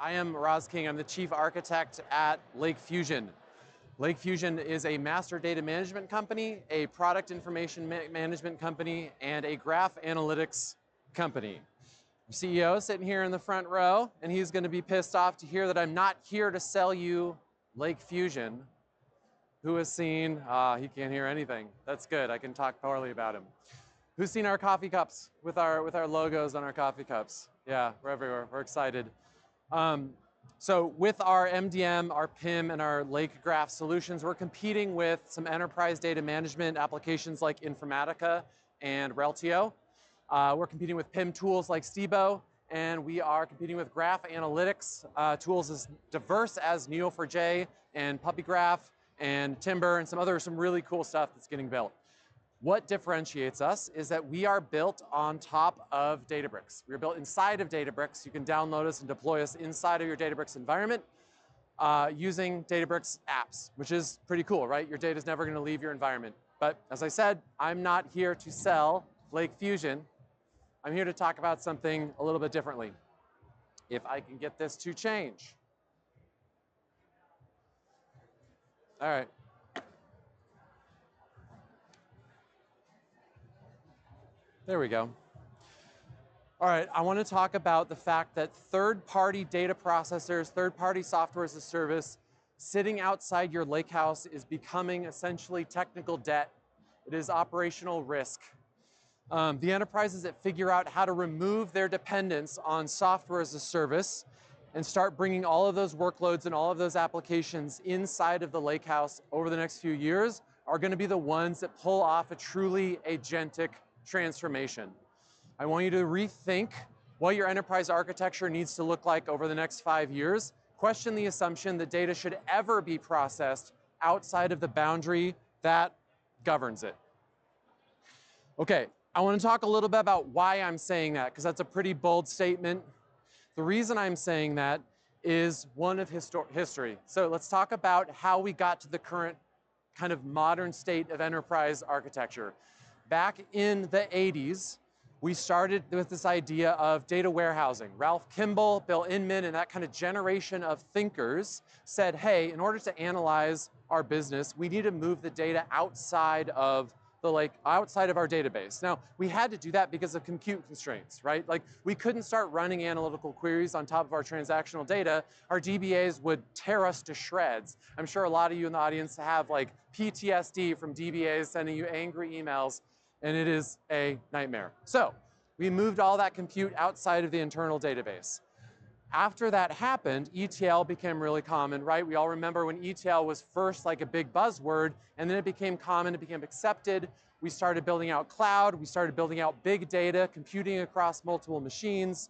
I am Roz King. I'm the chief architect at LakeFusion. LakeFusion is a master data management company, a product information management company, and a graph analytics company. Our CEO is sitting here in the front row, and he's going to be pissed off to hear that I'm not here to sell you LakeFusion. Who has seen, he can't hear anything. That's good, I can talk poorly about him. Who's seen our coffee cups with our logos on our coffee cups? Yeah, we're everywhere, we're excited. So with our MDM, our PIM, and our Lake Graph solutions, we're competing with some enterprise data management applications like Informatica and Reltio. We're competing with PIM tools like Stebo, and we are competing with graph analytics tools as diverse as Neo4j and PuppyGraph and Timber and some really cool stuff that's getting built. What differentiates us is that we are built on top of Databricks. We are built inside of Databricks. You can download us and deploy us inside of your Databricks environment using Databricks apps, which is pretty cool, right? Your data is never going to leave your environment. But as I said, I'm not here to sell LakeFusion. I'm here to talk about something a little bit differently. If I can get this to change. All right. There we go. All right, I want to talk about the fact that third-party data processors, third-party software as a service, sitting outside your lakehouse is becoming essentially technical debt. It is operational risk. The enterprises that figure out how to remove their dependence on software as a service and start bringing all of those workloads and all of those applications inside of the lakehouse over the next few years are going to be the ones that pull off a truly agentic transformation. I want you to rethink what your enterprise architecture needs to look like over the next 5 years. Question the assumption that data should ever be processed outside of the boundary that governs it. Okay, I want to talk a little bit about why I'm saying that, because that's a pretty bold statement. The reason I'm saying that is one of history. So let's talk about how we got to the current kind of modern state of enterprise architecture. Back in the 80s, we started with this idea of data warehousing. Ralph Kimball, Bill Inman, and that kind of generation of thinkers said, hey, in order to analyze our business, we need to move the data outside of outside of our database. Now, we had to do that because of compute constraints, right? Like, we couldn't start running analytical queries on top of our transactional data. Our DBAs would tear us to shreds. I'm sure a lot of you in the audience have like PTSD from DBAs sending you angry emails, and it is a nightmare. So we moved all that compute outside of the internal database. After that happened, ETL became really common, right? We all remember when ETL was first like a big buzzword, and then it became common, it became accepted. We started building out cloud, we started building out big data, computing across multiple machines,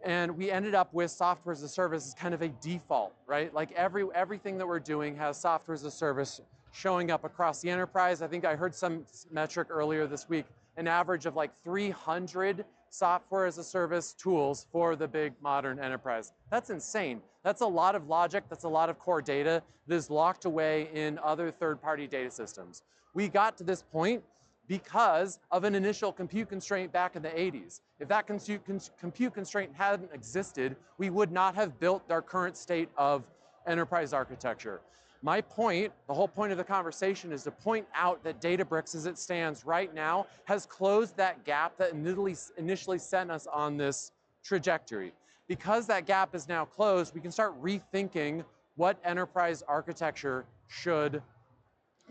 and we ended up with software as a service as kind of a default, right? Like everything that we're doing has software as a service showing up across the enterprise. I think I heard some metric earlier this week, an average of like 300 software as a service tools for the big modern enterprise. That's insane. That's a lot of logic, that's a lot of core data that is locked away in other third-party data systems. We got to this point because of an initial compute constraint back in the 80s. If that compute constraint hadn't existed, we would not have built our current state of enterprise architecture. My point, the whole point of the conversation, is to point out that Databricks, as it stands right now, has closed that gap that initially sent us on this trajectory. Because that gap is now closed, we can start rethinking what enterprise architecture should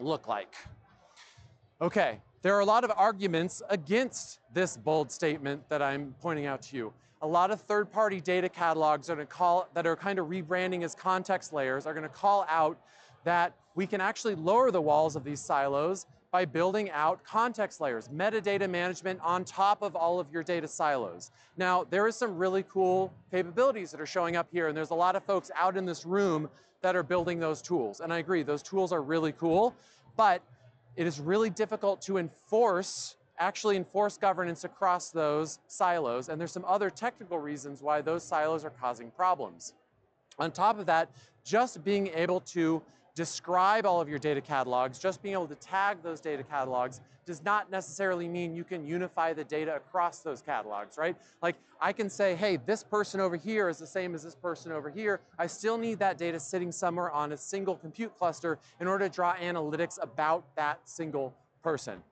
look like. Okay, there are a lot of arguments against this bold statement that I'm pointing out to you. A lot of third-party data catalogs that are kind of rebranding as context layers are going to call out that we can actually lower the walls of these silos by building out context layers, metadata management on top of all of your data silos. Now, there is some really cool capabilities that are showing up here, and there's a lot of folks out in this room that are building those tools. And I agree, those tools are really cool, but it is really difficult to actually enforce governance across those silos, and there's some other technical reasons why those silos are causing problems. On top of that, just being able to describe all of your data catalogs. Just being able to tag those data catalogs does not necessarily mean you can unify the data across those catalogs, right? Like, I can say, hey, this person over here is the same as this person over here. I still need that data sitting somewhere on a single compute cluster in order to draw analytics about that single person.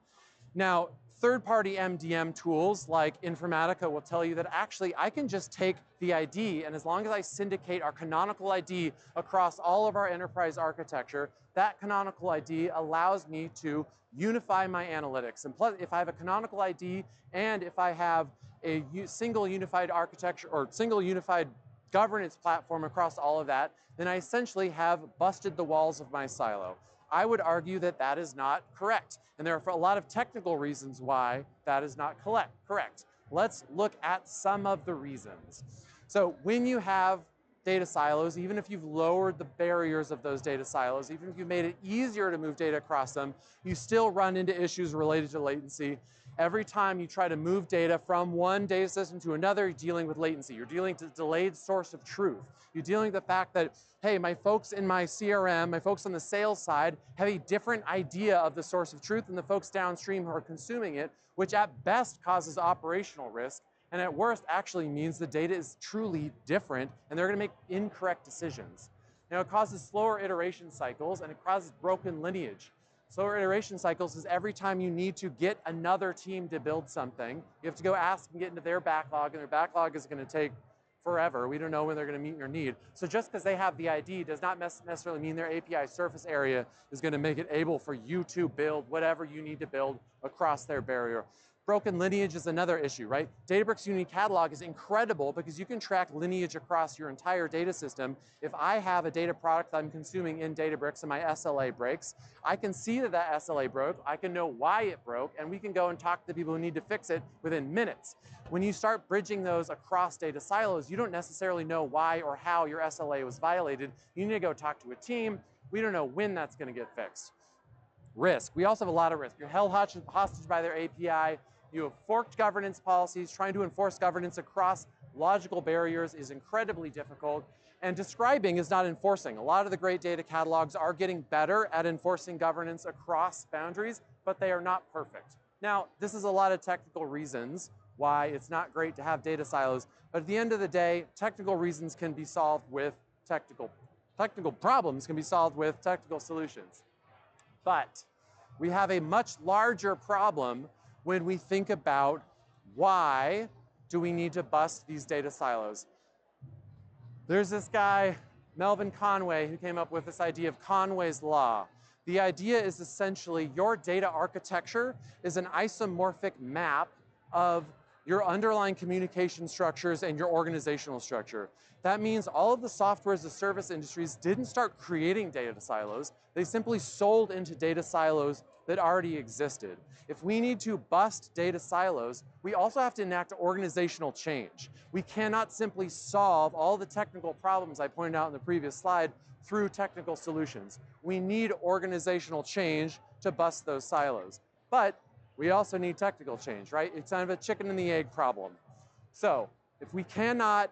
Now, third-party MDM tools like Informatica will tell you that actually I can just take the ID, and as long as I syndicate our canonical ID across all of our enterprise architecture, that canonical ID allows me to unify my analytics. And plus, if I have a canonical ID and if I have a single unified architecture or single unified governance platform across all of that, then I essentially have busted the walls of my silo. I would argue that that is not correct. And there are a lot of technical reasons why that is not correct. Let's look at some of the reasons. So when you have data silos, even if you've lowered the barriers of those data silos, even if you've made it easier to move data across them, you still run into issues related to latency. Every time you try to move data from one data system to another, you're dealing with latency. You're dealing with delayed source of truth. You're dealing with the fact that, hey, my folks in my CRM, my folks on the sales side have a different idea of the source of truth than the folks downstream who are consuming it, which at best causes operational risk, and at worst actually means the data is truly different and they're going to make incorrect decisions. Now, it causes slower iteration cycles and it causes broken lineage. Slower iteration cycles is every time you need to get another team to build something, you have to go ask and get into their backlog, and their backlog is going to take forever. We don't know when they're going to meet your need. So just because they have the ID does not necessarily mean their API surface area is going to make it able for you to build whatever you need to build across their barrier. Broken lineage is another issue, right? Databricks Unity Catalog is incredible because you can track lineage across your entire data system. If I have a data product that I'm consuming in Databricks and my SLA breaks, I can see that that SLA broke, I can know why it broke, and we can go and talk to the people who need to fix it within minutes. When you start bridging those across data silos, you don't necessarily know why or how your SLA was violated. You need to go talk to a team. We don't know when that's going to get fixed. Risk. We also have a lot of risk. You're held hostage by their API. You have forked governance policies. Trying to enforce governance across logical barriers is incredibly difficult. And describing is not enforcing. A lot of the great data catalogs are getting better at enforcing governance across boundaries, but they are not perfect. Now, this is a lot of technical reasons why it's not great to have data silos. But at the end of the day, technical reasons can be solved with technical problems can be solved with technical solutions. But we have a much larger problem when we think about why do we need to bust these data silos. There's this guy, Melvin Conway, who came up with this idea of Conway's Law. The idea is essentially your data architecture is an isomorphic map of your underlying communication structures and your organizational structure. That means all of the software as a service industries didn't start creating data silos. They simply sold into data silos that already existed. If we need to bust data silos, we also have to enact organizational change. We cannot simply solve all the technical problems I pointed out in the previous slide through technical solutions. We need organizational change to bust those silos. But we also need technical change, right? It's kind of a chicken and the egg problem. So if we cannot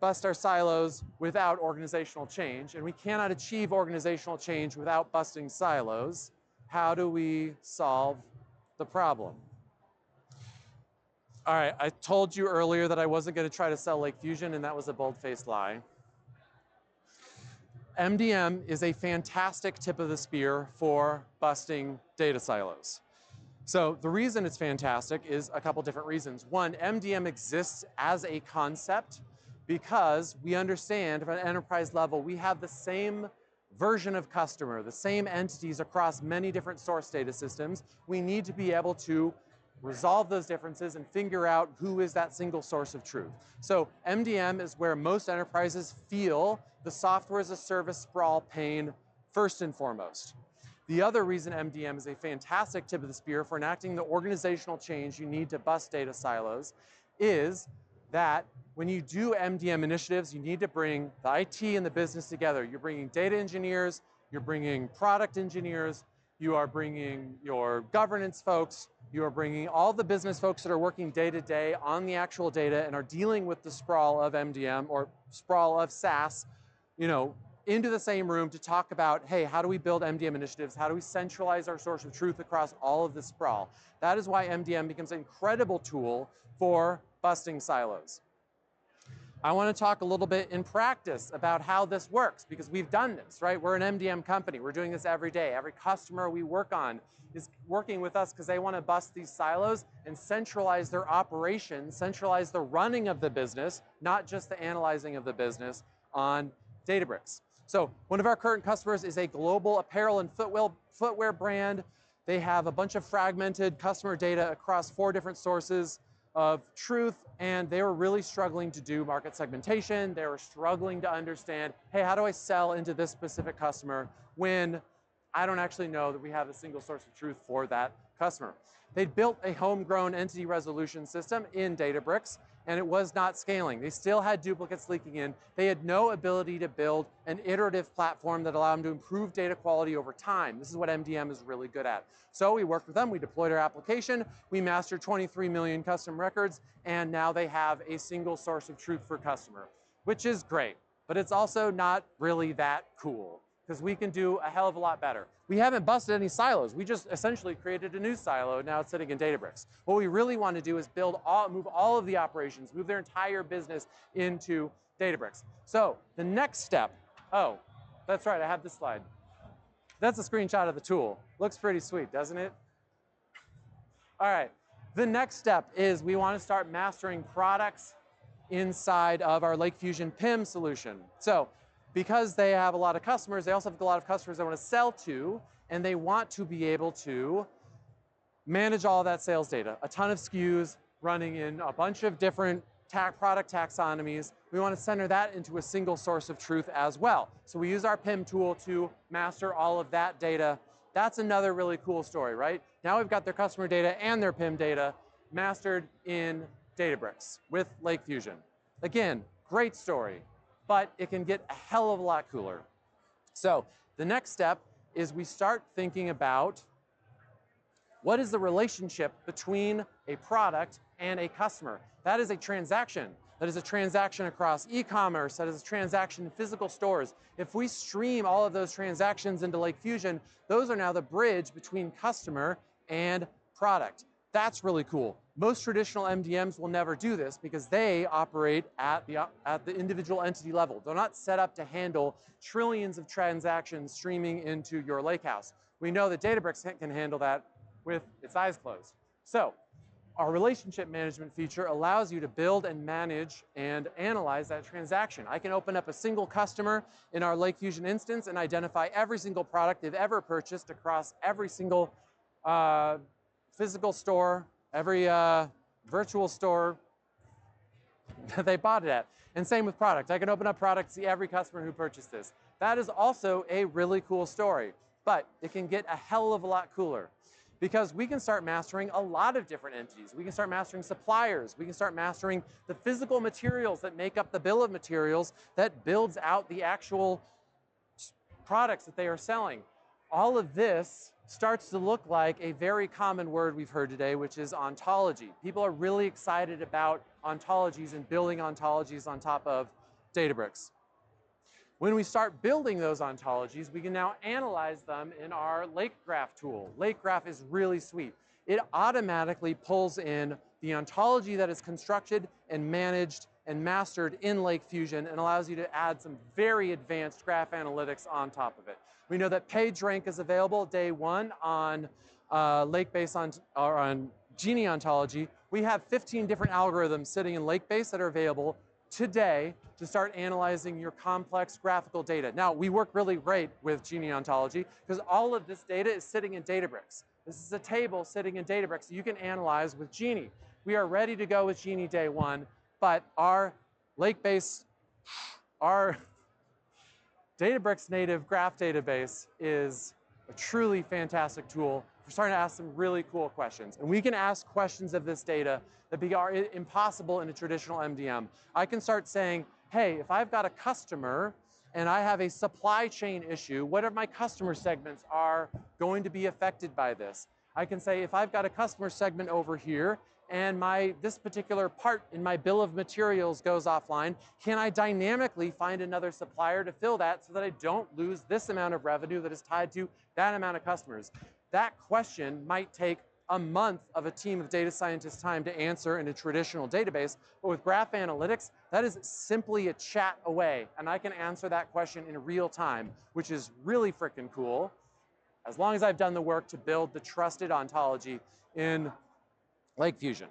bust our silos without organizational change, and we cannot achieve organizational change without busting silos, how do we solve the problem? All right, I told you earlier that I wasn't going to try to sell LakeFusion, and that was a bold-faced lie. MDM is a fantastic tip of the spear for busting data silos. So the reason it's fantastic is a couple different reasons. One, MDM exists as a concept because we understand at an enterprise level, we have the same version of customer, the same entities across many different source data systems. We need to be able to resolve those differences and figure out who is that single source of truth. So MDM is where most enterprises feel the software as a service sprawl pain first and foremost. The other reason MDM is a fantastic tip of the spear for enacting the organizational change you need to bust data silos is that when you do MDM initiatives, you need to bring the IT and the business together. You're bringing data engineers, you're bringing product engineers, you are bringing your governance folks, you are bringing all the business folks that are working day to day on the actual data and are dealing with the sprawl of MDM or sprawl of SaaS, into the same room to talk about, hey, how do we build MDM initiatives? How do we centralize our source of truth across all of this sprawl? That is why MDM becomes an incredible tool for busting silos. I want to talk a little bit in practice about how this works, because we've done this, right? We're an MDM company. We're doing this every day. Every customer we work on is working with us because they want to bust these silos and centralize their operations, centralize the running of the business, not just the analyzing of the business on Databricks. So one of our current customers is a global apparel and footwear brand. They have a bunch of fragmented customer data across 4 different sources of truth, and they were really struggling to do market segmentation. They were struggling to understand, hey, how do I sell into this specific customer when I don't actually know that we have a single source of truth for that customer. They built a homegrown entity resolution system in Databricks, and it was not scaling. They still had duplicates leaking in. They had no ability to build an iterative platform that allowed them to improve data quality over time. This is what MDM is really good at. So we worked with them, we deployed our application, we mastered 23 million custom records, and now they have a single source of truth for customer, which is great, but it's also not really that cool, because we can do a hell of a lot better. We haven't busted any silos. We just essentially created a new silo. Now it's sitting in Databricks. What we really want to do is move all of the operations, move their entire business into Databricks. So the next step, oh, that's right, I have this slide. That's a screenshot of the tool. Looks pretty sweet, doesn't it? All right, the next step is we want to start mastering products inside of our LakeFusion PIM solution. So because they have a lot of customers, they also have a lot of customers they want to sell to, and they want to be able to manage all of that sales data. A ton of SKUs running in a bunch of different product taxonomies. We want to center that into a single source of truth as well. So we use our PIM tool to master all of that data. That's another really cool story, right? Now we've got their customer data and their PIM data mastered in Databricks with LakeFusion. Again, great story, but it can get a hell of a lot cooler. So the next step is we start thinking about what is the relationship between a product and a customer. That is a transaction. That is a transaction across e-commerce. That is a transaction in physical stores. If we stream all of those transactions into LakeFusion, those are now the bridge between customer and product. That's really cool. Most traditional MDMs will never do this because they operate at the individual entity level. They're not set up to handle trillions of transactions streaming into your lakehouse. We know that Databricks can handle that with its eyes closed. So our relationship management feature allows you to build and manage and analyze that transaction. I can open up a single customer in our LakeFusion instance and identify every single product they've ever purchased across every single physical store, every virtual store that they bought it at. And same with product. I can open up product, see every customer who purchased this. That is also a really cool story, but it can get a hell of a lot cooler, because we can start mastering a lot of different entities. We can start mastering suppliers. We can start mastering the physical materials that make up the bill of materials that builds out the actual products that they are selling. All of this starts to look like a very common word we've heard today, which is ontology. People are really excited about ontologies and building ontologies on top of Databricks. When we start building those ontologies, we can now analyze them in our LakeGraph tool. LakeGraph is really sweet. It automatically pulls in the ontology that is constructed and managed and mastered in LakeFusion and allows you to add some very advanced graph analytics on top of it. We know that PageRank is available day 1 on Lakebase on Genie ontology. We have 15 different algorithms sitting in Lakebase that are available today to start analyzing your complex graphical data. Now, we work really great with Genie ontology because all of this data is sitting in Databricks. This is a table sitting in Databricks that you can analyze with Genie. We are ready to go with Genie day 1, but our Lakebase, our Databricks-native graph database is a truly fantastic tool. We're starting to ask some really cool questions. And we can ask questions of this data that are impossible in a traditional MDM. I can start saying, hey, if I've got a customer and I have a supply chain issue, what of my customer segments are going to be affected by this? I can say, if I've got a customer segment over here and this particular part in my bill of materials goes offline, can I dynamically find another supplier to fill that so that I don't lose this amount of revenue that is tied to that amount of customers? That question might take a month of a team of data scientists' time to answer in a traditional database, but with graph analytics, that is simply a chat away, and I can answer that question in real time, which is really freaking cool, as long as I've done the work to build the trusted ontology in LakeFusion.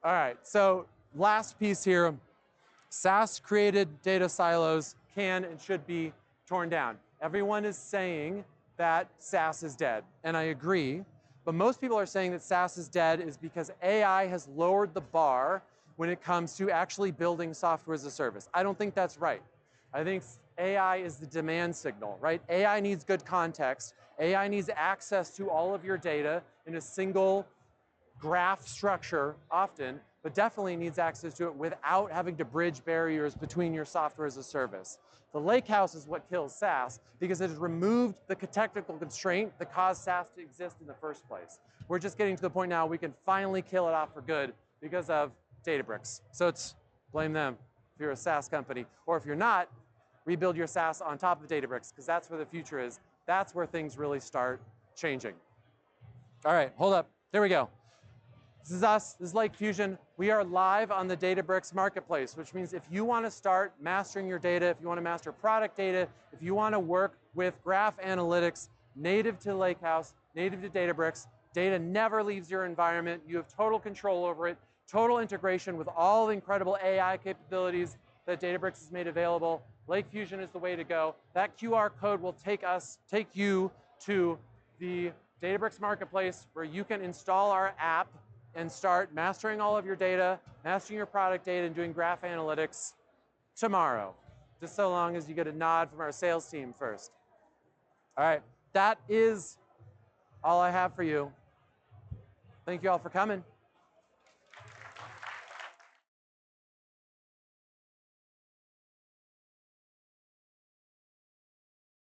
All right, so last piece here, SaaS-created data silos can and should be torn down. Everyone is saying that SaaS is dead, and I agree, but most people are saying that SaaS is dead is because AI has lowered the bar when it comes to actually building software as a service. I don't think that's right. I think AI is the demand signal, right? AI needs good context. AI needs access to all of your data in a single graph structure often, but definitely needs access to it without having to bridge barriers between your software as a service. The lakehouse is what kills SaaS because it has removed the technical constraint that caused SaaS to exist in the first place. We're just getting to the point now we can finally kill it off for good because of Databricks. So it's blame them if you're a SaaS company. Or if you're not, rebuild your SaaS on top of Databricks because that's where the future is. That's where things really start changing. All right, hold up. There we go. This is us. This is LakeFusion. We are live on the Databricks marketplace, which means if you want to start mastering your data, if you want to master product data, if you want to work with graph analytics native to Lakehouse, native to Databricks, data never leaves your environment. You have total control over it, total integration with all the incredible AI capabilities that Databricks has made available. LakeFusion is the way to go. That QR code will take you to the Databricks marketplace where you can install our app and start mastering all of your data, mastering your product data, and doing graph analytics tomorrow, just so long as you get a nod from our sales team first. All right, that is all I have for you. Thank you all for coming.